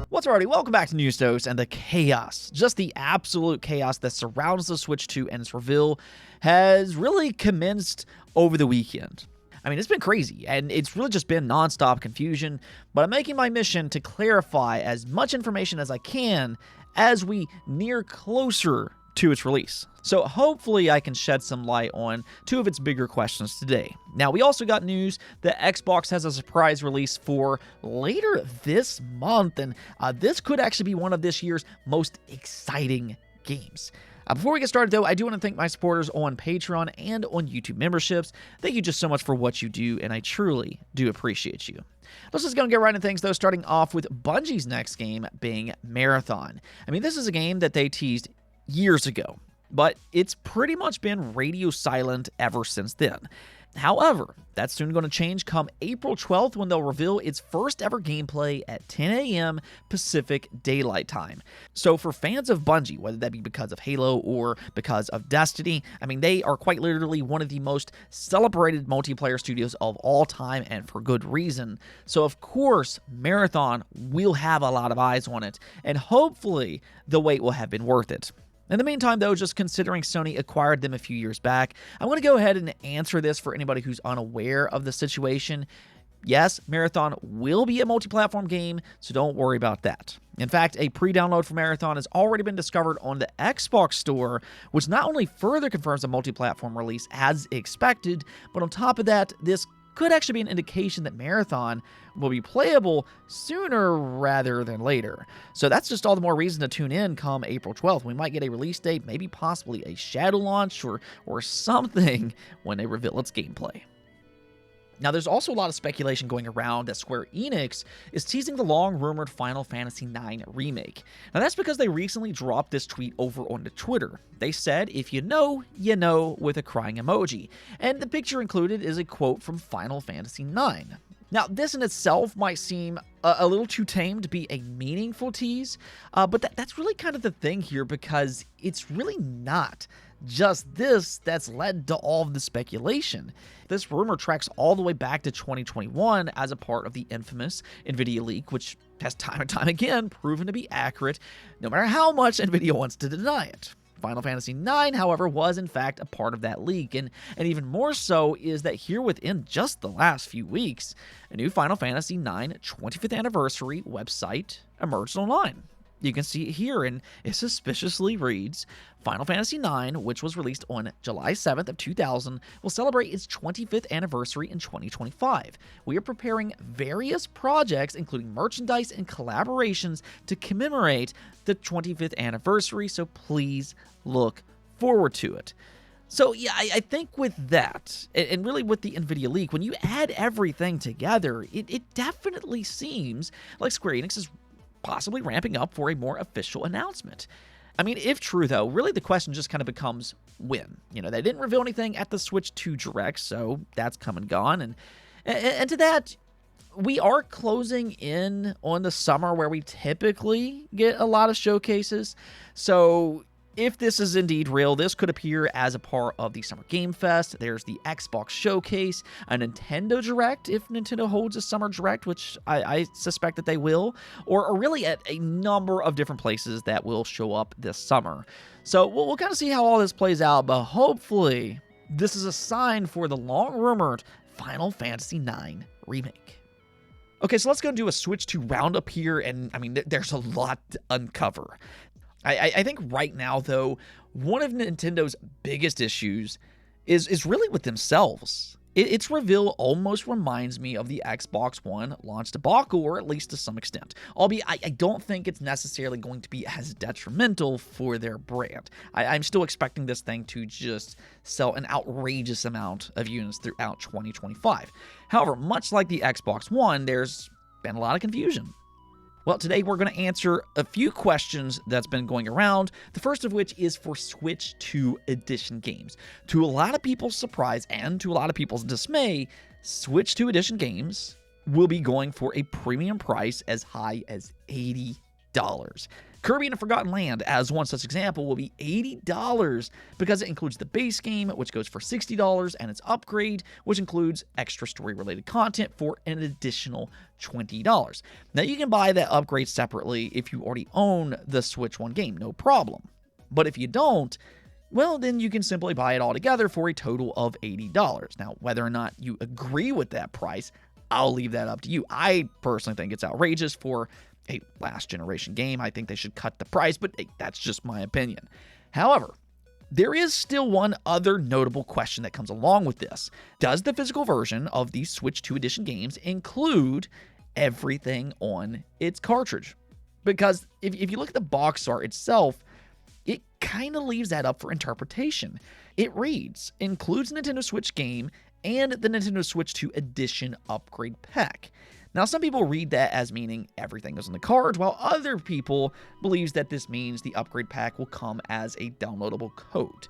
What's already? Welcome back to News Dose, and the chaos, just the absolute chaos that surrounds the Switch 2 and its reveal has really commenced over the weekend. I mean, it's been crazy, and it's really just been nonstop confusion, but I'm making my mission to clarify as much information as I can as we near closer to its release. So hopefully I can shed some light on two of its bigger questions today. Now, we also got news that Xbox has a surprise release for later this month, and this could actually be one of this year's most exciting games. Before we get started, though, I do want to thank my supporters on Patreon and on YouTube memberships. Thank you just so much for what you do, and I truly do appreciate you. Let's just go and get right into things, though, starting off with Bungie's next game being Marathon. I mean, this is a game that they teased years ago, but it's pretty much been radio silent ever since then. However, that's soon going to change come April 12th when they'll reveal its first ever gameplay at 10 a.m. Pacific Daylight Time. So for fans of Bungie, whether that be because of Halo or because of Destiny, I mean, they are quite literally one of the most celebrated multiplayer studios of all time, and for good reason. So of course, Marathon will have a lot of eyes on it, and hopefully the wait will have been worth it. In the meantime, though, just considering Sony acquired them a few years back, I'm going to go ahead and answer this for anybody who's unaware of the situation. Yes, Marathon will be a multi-platform game, so don't worry about that. In fact, a pre-download for Marathon has already been discovered on the Xbox Store, which not only further confirms a multi-platform release as expected, but on top of that, this could actually be an indication that Marathon will be playable sooner rather than later. So that's just all the more reason to tune in come April 12th. We might get a release date, maybe possibly a shadow launch or something when they reveal its gameplay. Now, there's also a lot of speculation going around that Square Enix is teasing the long-rumored Final Fantasy IX remake. Now, that's because they recently dropped this tweet over onto Twitter. They said, "If you know, with a crying emoji. And the picture included is a quote from Final Fantasy IX. Now, this in itself might seem a little too tame to be a meaningful tease, but that's really kind of the thing here, because it's really not just this that's led to all of the speculation. This rumor tracks all the way back to 2021 as a part of the infamous NVIDIA leak, which has time and time again proven to be accurate, no matter how much NVIDIA wants to deny it. Final Fantasy IX, however, was in fact a part of that leak, and even more so is that here within just the last few weeks, a new Final Fantasy IX 25th anniversary website emerged online. You can see it here, and it suspiciously reads, Final Fantasy IX, which was released on July 7th of 2000, will celebrate its 25th anniversary in 2025. We are preparing various projects, including merchandise and collaborations, to commemorate the 25th anniversary, so please look forward to it. So yeah, I think with that, and really with the NVIDIA leak, when you add everything together, it definitely seems like Square Enix is possibly ramping up for a more official announcement. I mean, if true, though, really the question just kind of becomes when. You know, they didn't reveal anything at the Switch 2 Direct, so that's come and gone. And to that, we are closing in on the summer where we typically get a lot of showcases. So if this is indeed real, this could appear as a part of the Summer Game Fest. There's the Xbox Showcase, a Nintendo Direct, if Nintendo holds a Summer Direct, which I suspect that they will, or really at a number of different places that will show up this summer. So we'll kind of see how all this plays out, but hopefully this is a sign for the long-rumored Final Fantasy IX remake. Okay, so let's go do a switch to Roundup here, and I mean, there's a lot to uncover. I think right now, though, one of Nintendo's biggest issues is really with themselves. Its reveal almost reminds me of the Xbox One launch debacle, or at least to some extent. Albeit, I don't think it's necessarily going to be as detrimental for their brand. I'm still expecting this thing to just sell an outrageous amount of units throughout 2025. However, much like the Xbox One, there's been a lot of confusion. Well, today we're going to answer a few questions that's been going around, the first of which is for Switch 2 Edition games. To a lot of people's surprise and to a lot of people's dismay, Switch 2 Edition games will be going for a premium price as high as $80. Kirby and the Forgotten Land, as one such example, will be $80 because it includes the base game, which goes for $60, and its upgrade, which includes extra story-related content for an additional $20. Now, you can buy that upgrade separately if you already own the Switch 1 game, no problem. But if you don't, well, then you can simply buy it all together for a total of $80. Now, whether or not you agree with that price, I'll leave that up to you. I personally think it's outrageous for a last generation game. I think they should cut the price, but hey, that's just my opinion. However, there is still one other notable question that comes along with this. Does the physical version of these Switch 2 Edition games include everything on its cartridge? Because if you look at the box art itself, it kind of leaves that up for interpretation. It reads, includes Nintendo Switch game and the Nintendo Switch 2 Edition upgrade pack. Now, some people read that as meaning everything is on the cards, while other people believes that this means the upgrade pack will come as a downloadable code.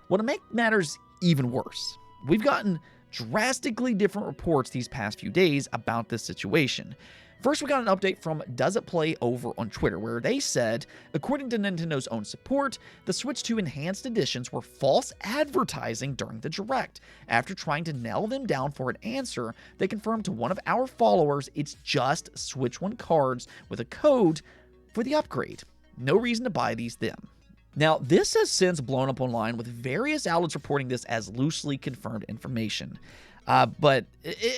Well, to make matters even worse, we've gotten drastically different reports these past few days about this situation. First, we got an update from Does It Play over on Twitter, where they said, according to Nintendo's own support, the Switch 2 Enhanced Editions were false advertising during the Direct. After trying to nail them down for an answer, they confirmed to one of our followers it's just Switch 1 cards with a code for the upgrade. No reason to buy these then. Now, this has since blown up online with various outlets reporting this as loosely confirmed information. But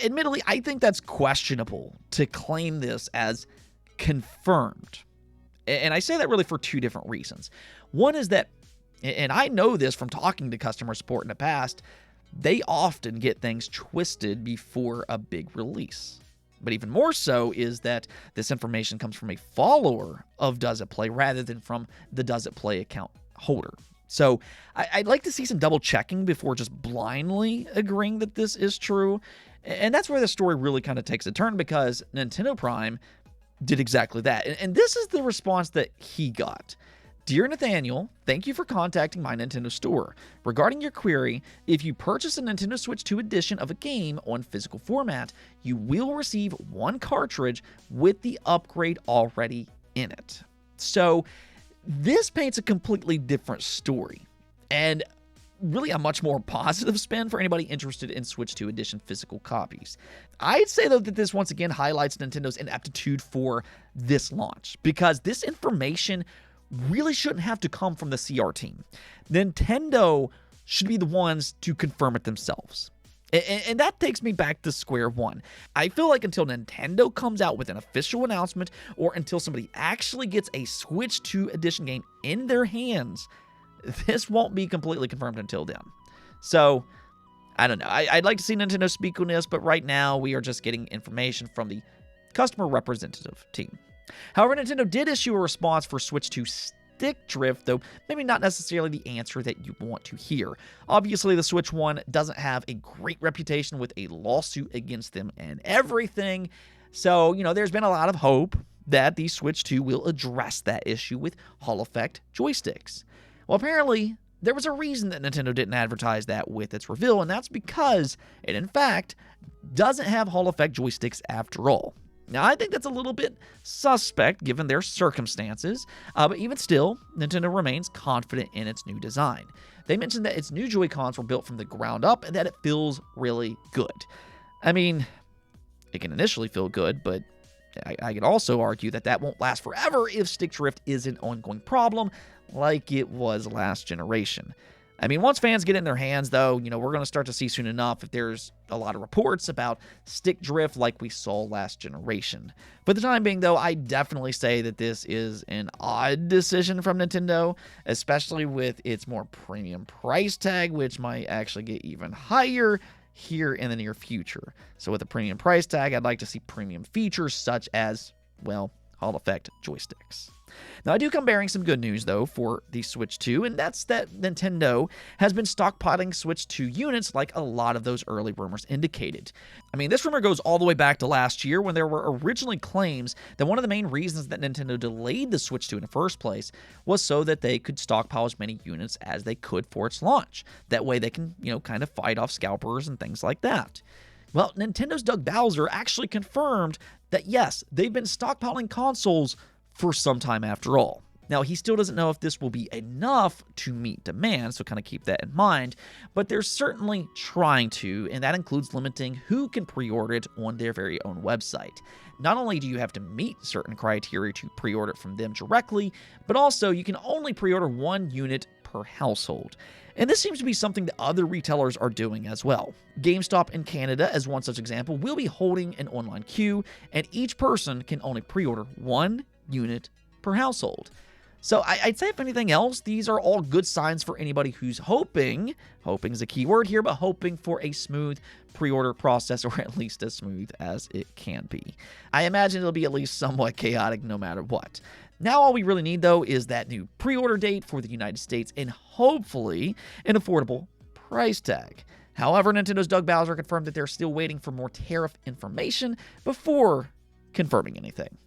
admittedly, I think that's questionable to claim this as confirmed. And I say that really for two different reasons. One is that, and I know this from talking to customer support in the past, they often get things twisted before a big release. But even more so is that this information comes from a follower of Does It Play rather than from the Does It Play account holder. So I'd like to see some double checking before just blindly agreeing that this is true. And that's where the story really kind of takes a turn, because Nintendo Prime did exactly that. And this is the response that he got. Dear Nathaniel, thank you for contacting my Nintendo store. Regarding your query, if you purchase a Nintendo Switch 2 edition of a game on physical format, you will receive one cartridge with the upgrade already in it. So this paints a completely different story, and really a much more positive spin for anybody interested in Switch 2 Edition physical copies. I'd say, though, that this once again highlights Nintendo's ineptitude for this launch, because this information really shouldn't have to come from the CR team. Nintendo should be the ones to confirm it themselves. And that takes me back to square one. I feel like until Nintendo comes out with an official announcement, or until somebody actually gets a Switch 2 Edition game in their hands, this won't be completely confirmed until then. So, I don't know. I'd like to see Nintendo speak on this, but right now we are just getting information from the customer representative team. However, Nintendo did issue a response for Switch 2 Stick Drift, though maybe not necessarily the answer that you want to hear. Obviously, the Switch 1 doesn't have a great reputation with a lawsuit against them and everything, so, there's been a lot of hope that the Switch 2 will address that issue with Hall Effect joysticks. Well, apparently, there was a reason that Nintendo didn't advertise that with its reveal, and that's because it, in fact, doesn't have Hall Effect joysticks after all. Now, I think that's a little bit suspect given their circumstances, but even still, Nintendo remains confident in its new design. They mentioned that its new Joy-Cons were built from the ground up and that it feels really good. I mean, it can initially feel good, but I could also argue that that won't last forever if stick drift is an ongoing problem like it was last generation. I mean, once fans get it in their hands, though, we're going to start to see soon enough if there's a lot of reports about stick drift like we saw last generation. For the time being, though, I definitely say that this is an odd decision from Nintendo, especially with its more premium price tag, which might actually get even higher here in the near future. So with a premium price tag, I'd like to see premium features such as, well, Hall Effect joysticks. Now, I do come bearing some good news, though, for the Switch 2, and that's that Nintendo has been stockpiling Switch 2 units like a lot of those early rumors indicated. I mean, this rumor goes all the way back to last year when there were originally claims that one of the main reasons that Nintendo delayed the Switch 2 in the first place was so that they could stockpile as many units as they could for its launch. That way they can, kind of fight off scalpers and things like that. Well, Nintendo's Doug Bowser actually confirmed that, yes, they've been stockpiling consoles for some time after all. Now, he still doesn't know if this will be enough to meet demand, so kind of keep that in mind, but they're certainly trying to, and that includes limiting who can pre-order it on their very own website. Not only do you have to meet certain criteria to pre-order it from them directly, but also you can only pre-order 1 unit per household. And this seems to be something that other retailers are doing as well. GameStop in Canada, as one such example, will be holding an online queue, and each person can only pre-order 1 unit per household. So I'd say, if anything else, these are all good signs for anybody who's hoping is a key word here, but hoping for a smooth pre-order process, or at least as smooth as it can be. I imagine it'll be at least somewhat chaotic no matter what. Now all we really need, though, is that new pre-order date for the United States and hopefully an affordable price tag. However, Nintendo's Doug Bowser confirmed that they're still waiting for more tariff information before confirming anything.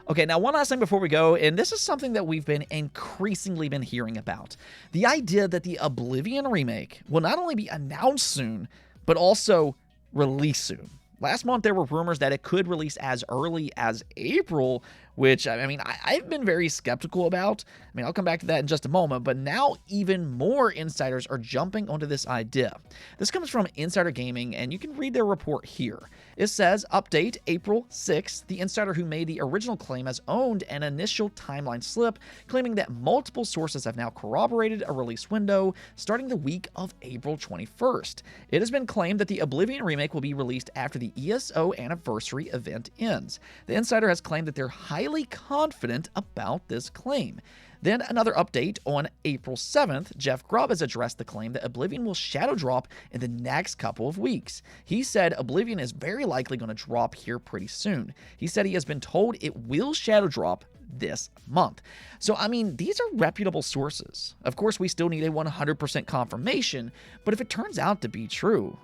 Okay, now one last thing before we go, and this is something that we've been increasingly hearing about. The idea that the Oblivion Remake will not only be announced soon, but also released soon. Last month, there were rumors that it could release as early as April, which, I mean, I've been very skeptical about. I mean, I'll come back to that in just a moment, but now even more insiders are jumping onto this idea. This comes from Insider Gaming, and you can read their report here. It says, update, April 6th, the insider who made the original claim has owned an initial timeline slip, claiming that multiple sources have now corroborated a release window starting the week of April 21st. It has been claimed that the Oblivion Remake will be released after the ESO anniversary event ends. The insider has claimed that they're highly confident about this claim. Then another update on April 7th, Jeff Grubb has addressed the claim that Oblivion will shadow drop in the next couple of weeks. He said Oblivion is very likely going to drop here pretty soon. He said he has been told it will shadow drop this month. So, I mean, these are reputable sources. Of course, we still need a 100% confirmation, but if it turns out to be true,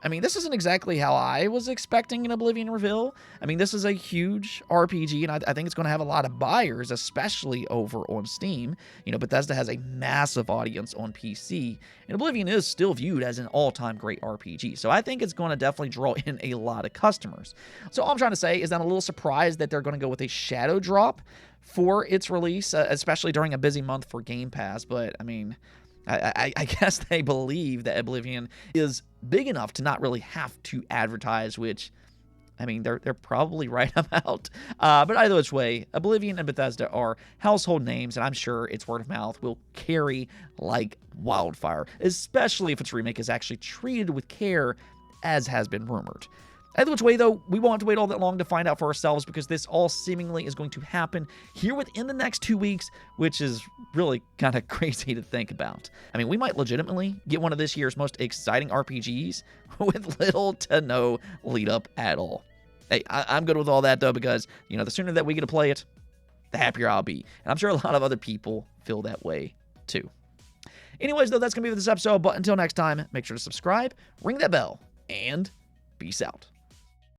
I mean, this isn't exactly how I was expecting an Oblivion reveal. I mean, this is a huge RPG, and I think it's going to have a lot of buyers, especially over on Steam. You know, Bethesda has a massive audience on PC, and Oblivion is still viewed as an all-time great RPG. So I think it's going to definitely draw in a lot of customers. So all I'm trying to say is that I'm a little surprised that they're going to go with a shadow drop for its release, especially during a busy month for Game Pass. But, I mean, I guess they believe that Oblivion is big enough to not really have to advertise, which, I mean, they're probably right about. But either which way, Oblivion and Bethesda are household names, and I'm sure its word of mouth will carry like wildfire, especially if its remake is actually treated with care, as has been rumored. Either which way, though, we won't have to wait all that long to find out for ourselves, because this all seemingly is going to happen here within the next 2 weeks, which is really kind of crazy to think about. I mean, we might legitimately get one of this year's most exciting RPGs with little to no lead up at all. Hey, I'm good with all that, though, because, you know, the sooner that we get to play it, the happier I'll be. And I'm sure a lot of other people feel that way, too. Anyways, though, that's going to be for this episode. But until next time, make sure to subscribe, ring that bell, and peace out.